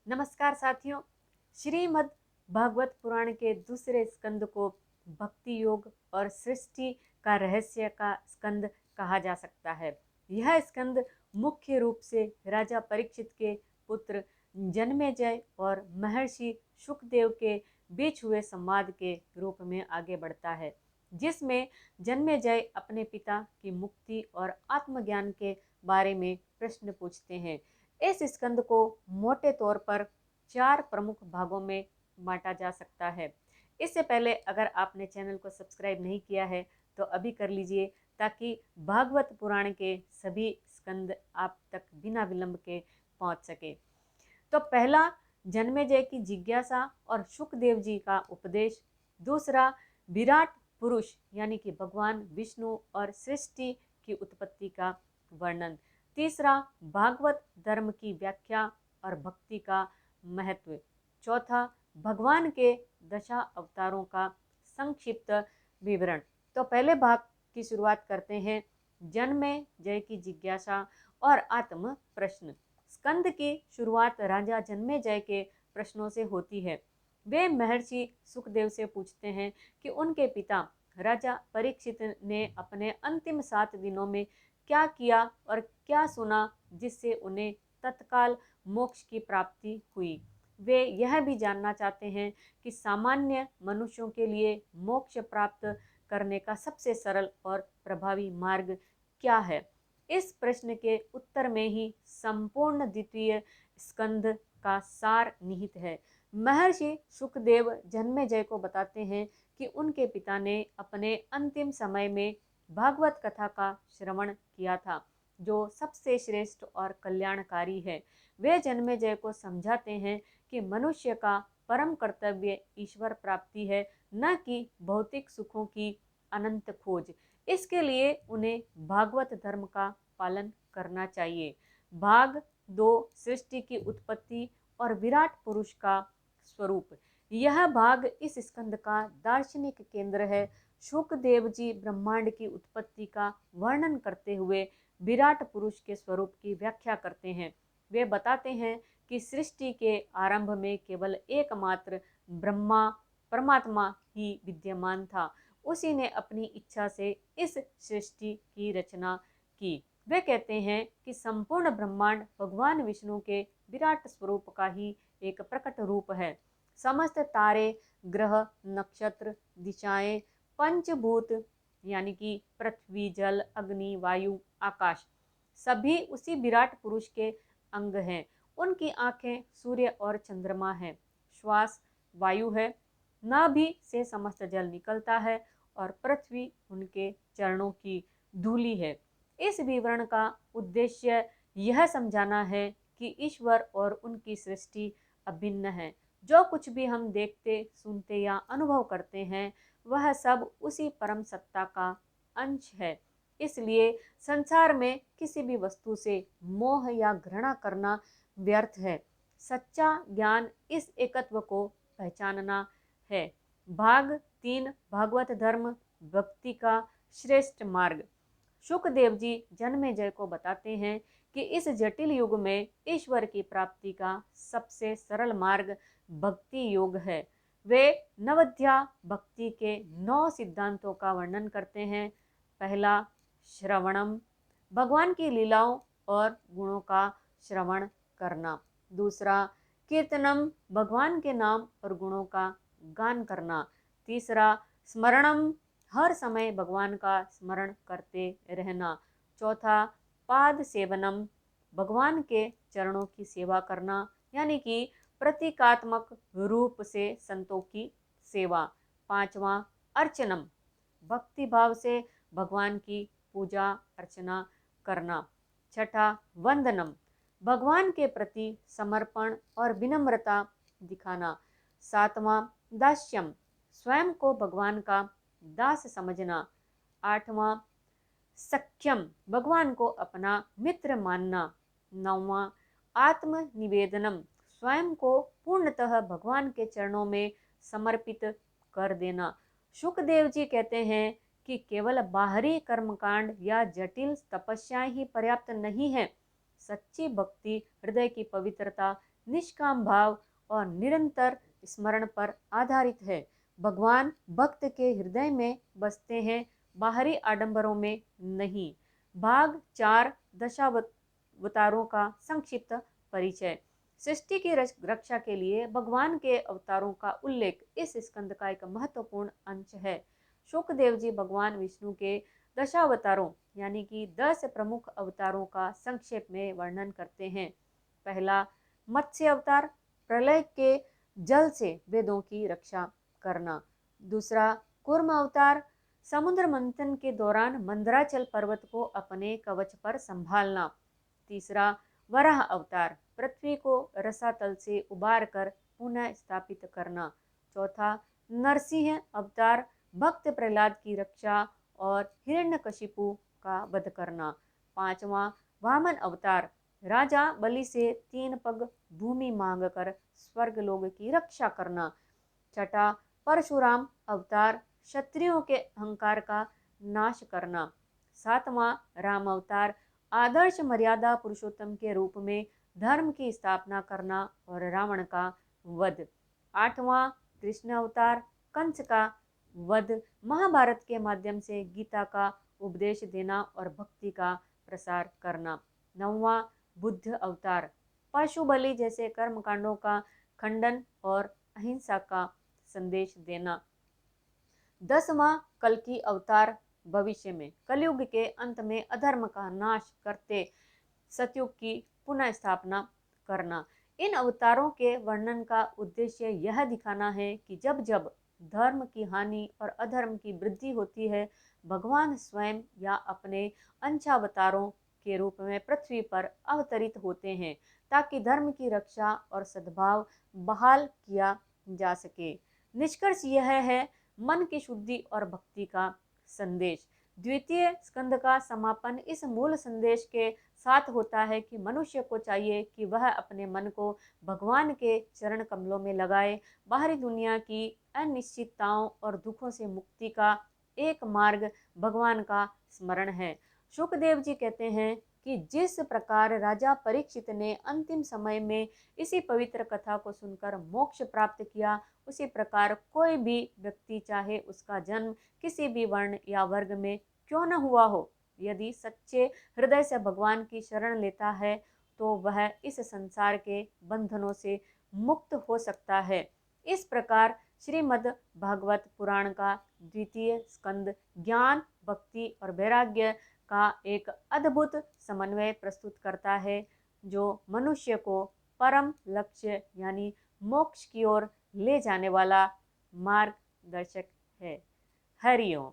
नमस्कार साथियों। श्रीमद् भागवत पुराण के दूसरे स्कंद को भक्ति योग और सृष्टि का रहस्य का स्कंद कहा जा सकता है। यह स्कंद मुख्य रूप से राजा परीक्षित के पुत्र जन्मेजय और महर्षि शुकदेव के बीच हुए संवाद के रूप में आगे बढ़ता है, जिसमें जन्मेजय अपने पिता की मुक्ति और आत्मज्ञान के बारे में प्रश्न पूछते हैं। इस स्कंद को मोटे तौर पर 4 प्रमुख भागों में बांटा जा सकता है। इससे पहले अगर आपने चैनल को सब्सक्राइब नहीं किया है तो अभी कर लीजिए, ताकि भागवत पुराण के सभी स्कंद आप तक बिना विलंब के पहुंच सके। तो पहला, जन्मेजय की जिज्ञासा और शुकदेव जी का उपदेश। दूसरा, विराट पुरुष यानी कि भगवान विष्णु और सृष्टि की उत्पत्ति का वर्णन। तीसरा, भागवत धर्म की व्याख्या और भक्ति का महत्व। चौथा, भगवान के दशा अवतारों का संक्षिप्त विवरण। तो पहले भाग की शुरुआत करते हैं, जन्मेजय की जिज्ञासा और आत्म प्रश्न। स्कंद की शुरुआत राजा जन्मेजय के प्रश्नों से होती है। वे महर्षि सुखदेव से पूछते हैं कि उनके पिता राजा परीक्षित ने अपने अंतिम 7 दिनों में क्या किया और क्या सुना जिससे उन्हें तत्काल मोक्ष की प्राप्ति हुई। वे यह भी जानना चाहते हैं कि सामान्य मनुष्यों के लिए मोक्ष प्राप्त करने का सबसे सरल और प्रभावी मार्ग क्या है। इस प्रश्न के उत्तर में ही संपूर्ण द्वितीय स्कंद का सार निहित है। महर्षि सुखदेव जन्मेजय को बताते हैं कि उनके पिता ने अपने अंतिम समय में भागवत कथा का श्रवण किया था, जो सबसे श्रेष्ठ और कल्याणकारी है। वे जन्मेजय को समझाते हैं कि मनुष्य का परम कर्तव्य ईश्वर प्राप्ति है, न कि भौतिक सुखों की अनंत खोज। इसके लिए उन्हें भागवत धर्म का पालन करना चाहिए। भाग 2, सृष्टि की उत्पत्ति और विराट पुरुष का स्वरूप। यह भाग इस स्कंद का दार्शनिक केंद्र है। शुकदेव जी ब्रह्मांड की उत्पत्ति का वर्णन करते हुए विराट पुरुष के स्वरूप की व्याख्या करते हैं। वे बताते हैं कि सृष्टि के आरंभ में केवल एकमात्र ब्रह्मा परमात्मा ही विद्यमान था। उसी ने अपनी इच्छा से इस सृष्टि की रचना की। वे कहते हैं कि संपूर्ण ब्रह्मांड भगवान विष्णु के विराट स्वरूप का ही एक प्रकट रूप है। समस्त तारे, ग्रह, नक्षत्र, दिशाएं, पंचभूत यानी कि पृथ्वी, जल, अग्नि, वायु, आकाश, सभी उसी विराट पुरुष के अंग हैं। उनकी आंखें सूर्य और चंद्रमा हैं, श्वास वायु है, नाभि से समस्त जल निकलता है और पृथ्वी उनके चरणों की धूलि है। इस विवरण का उद्देश्य यह समझाना है कि ईश्वर और उनकी सृष्टि अभिन्न है। जो कुछ भी हम देखते, सुनते या अनुभव करते हैं, वह सब उसी परम सत्ता का अंश है। इसलिए संसार में किसी भी वस्तु से मोह या घृणा करना व्यर्थ है। सच्चा ज्ञान इस एकत्व को पहचानना है। भाग 3, भागवत धर्म भक्ति का श्रेष्ठ मार्ग। शुकदेव जी जन्मेजय को बताते हैं कि इस जटिल युग में ईश्वर की प्राप्ति का सबसे सरल मार्ग भक्ति योग है। वे नवध्या भक्ति के 9 सिद्धांतों का वर्णन करते हैं। पहला, श्रवणम, भगवान की लीलाओं और गुणों का श्रवण करना। दूसरा, कीर्तनम, भगवान के नाम और गुणों का गान करना। तीसरा, स्मरणम, हर समय भगवान का स्मरण करते रहना। चौथा, पाद सेवनम, भगवान के चरणों की सेवा करना, यानी कि प्रतीकात्मक रूप से संतों की सेवा। पांचवा, अर्चनम, भक्ति भाव से भगवान की पूजा अर्चना करना। छठा, वंदनम, भगवान के प्रति समर्पण और विनम्रता दिखाना। सातवां, दास्यम, स्वयं को भगवान का दास समझना। आठवां, सख्यम, भगवान को अपना मित्र मानना। नौवां, आत्म निवेदनम, स्वयं को पूर्णतः भगवान के चरणों में समर्पित कर देना। शुकदेव जी कहते हैं कि केवल बाहरी कर्मकांड या जटिल तपस्याएं ही पर्याप्त नहीं है। सच्ची भक्ति हृदय की पवित्रता निष्काम भाव और निरंतर स्मरण पर आधारित है। भगवान भक्त के हृदय में बसते हैं, बाहरी आडंबरों में नहीं। भाग 4 दशावतारों का संक्षिप्त परिचय। सृष्टि की रक्षा के लिए भगवान के अवतारों का उल्लेख इस स्कंद का एक महत्वपूर्ण अंश है। शुकदेव जी भगवान विष्णु के दशावतारों यानी कि 10 प्रमुख अवतारों का संक्षेप में वर्णन करते हैं। पहला, मत्स्य अवतार, प्रलय के जल से वेदों की रक्षा करना। दूसरा, कूर्म अवतार, समुद्र मंथन के दौरान मंदराचल पर्वत को अपने कवच पर संभालना। तीसरा, वराह अवतार, पृथ्वी को रसातल से उबार कर पुनः स्थापित करना। चौथा, नरसिंह अवतार, भक्त प्रहलाद की रक्षा और हिरण्यकशिपु का वध करना। पांचवा, वामन अवतार, राजा बलि से 3 पग भूमि मांगकर स्वर्गलोक की रक्षा करना। छठा, परशुराम अवतार, क्षत्रियों के अहंकार का नाश करना। सातवां, राम अवतार, आदर्श मर्यादा पुरुषोत्तम के रूप में धर्म की स्थापना करना और रावण का वध। आठवां, कृष्ण अवतार, कंस का वध, महाभारत के माध्यम से गीता का उपदेश देना और भक्ति का प्रसार करना। नौवां, बुद्ध अवतार, पशु बलि जैसे कर्मकांडों का खंडन और अहिंसा का संदेश देना। 10वां, कल्कि अवतार, भविष्य में कलयुग के अंत में अधर्म का नाश करते सतयुग की पुनः स्थापना करना। इन अवतारों के वर्णन का उद्देश्य यह दिखाना है कि जब जब धर्म की हानि और अधर्म की वृद्धि होती है, भगवान स्वयं या अपने अंशावतारों के रूप में पृथ्वी पर अवतरित होते हैं ताकि धर्म की रक्षा और सद्भाव बहाल किया जा सके। निष्कर्ष यह है, मन की शुद्धि और भक्ति का संदेश। द्वितीय स्कंद का समापन इस मूल संदेश के साथ होता है कि मनुष्य को चाहिए कि वह अपने मन को भगवान के चरण कमलों में लगाए। बाहरी दुनिया की अनिश्चितताओं और दुखों से मुक्ति का एक मार्ग भगवान का स्मरण है। शुकदेव जी कहते हैं कि जिस प्रकार राजा परीक्षित ने अंतिम समय में इसी पवित्र कथा को सुनकर मोक्ष प्राप्त किया, उसी प्रकार कोई भी व्यक्ति चाहे उसका जन्म किसी भी वर्ण या वर्ग में क्यों न हुआ हो, यदि सच्चे हृदय से भगवान की शरण लेता है तो वह इस संसार के बंधनों से मुक्त हो सकता है। इस प्रकार श्रीमद् भागवत पुराण का द्वितीय स्कंद ज्ञान, भक्ति और वैराग्य का एक अद्भुत समन्वय प्रस्तुत करता है, जो मनुष्य को परम लक्ष्य यानी मोक्ष की ओर ले जाने वाला मार्गदर्शक है। हरि ओम।